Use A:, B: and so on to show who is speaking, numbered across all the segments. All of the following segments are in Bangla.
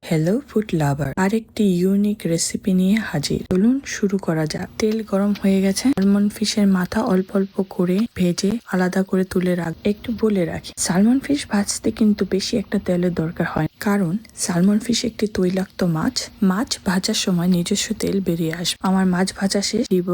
A: হ্যালো ফুড লাভার, আরেকটি ইউনিক রেসিপি নিয়ে হাজির। চলুন শুরু করা যাক। তেল গরম হয়ে গেছে। সালমন ফিশের মাথা অল্প অল্প করে ভেজে আলাদা করে তুলে একটু বলে রাখি, সালমন ফিশ ভাজতে কিন্তু বেশি একটা তেলের দরকার হয়, কারণ সালমন ফিশ একটি তৈলাক্ত মাছ। মাছ ভাজার সময় নিজস্ব তেল বেরিয়ে আসবে। আমার মাছ ভাজা শেষ। দিব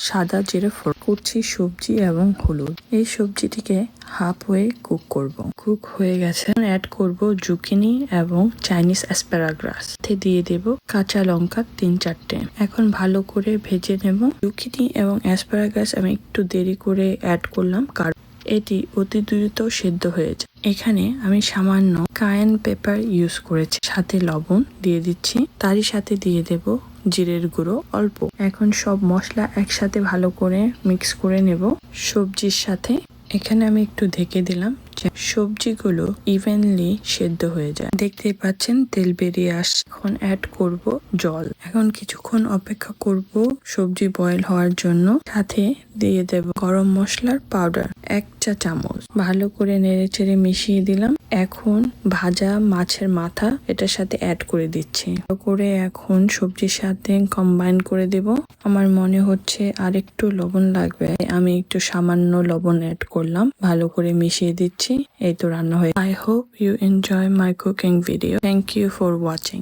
A: সাদা জিরে ফোড়ন, কুচি সবজি এবং হলুদ। এই সবজিটিকে হাফ ওয়ে কুক করব। কুক হয়ে গেছে। অ্যাড করব জুকিনি এবং চাইনিজ অ্যাসপারাগাস। দিয়ে দেব কাঁচা লঙ্কা 3-4টে। এখন ভালো করে ভেজে নেব। জুকিনি এবং অ্যাসপারাগাস আমি একটু দেরি করে অ্যাড করলাম, কারণ এটি অতি দ্রুত সেদ্ধ হয়ে যায়। এখানে আমি সামান্য কায়েন পেপার ইউজ করেছি, সাথে লবণ দিয়ে দিচ্ছি। তারই সাথে দিয়ে দেব জিরের গুঁড়ো অল্প। এখন সব মশলা একসাথে ভালো করে মিক্স করে নেব সবজির সাথে। এখানে আমি একটু ঢেকে দিলাম যে সবজিগুলো ইভেনলি সেদ্ধ হয়ে যায়। দেখতেই পাচ্ছেন তেল বেরিয়ে আসছে। এখন অ্যাড করব জল। এখন কিছুক্ষণ অপেক্ষা করব সবজি বয়েল হওয়ার জন্য। সাথে দিয়ে দেব গরম মশলার পাউডার 1 চা চামচ। ভালো করে নেড়েচেড়ে মিশিয়ে দিলাম। এখন ভাজা মাছের মাথা এটার সাথে অ্যাড করে দিচ্ছি। করে এখন সবজির সাথে কম্বাইন করে দেব। আমার মনে হচ্ছে আর একটু লবণ লাগবে, আমি একটু সামান্য লবণ অ্যাড করলাম। ভালো করে মিশিয়ে দিচ্ছি। এই তো রান্না হয়ে। I hope you enjoy my cooking video. Thank you for watching.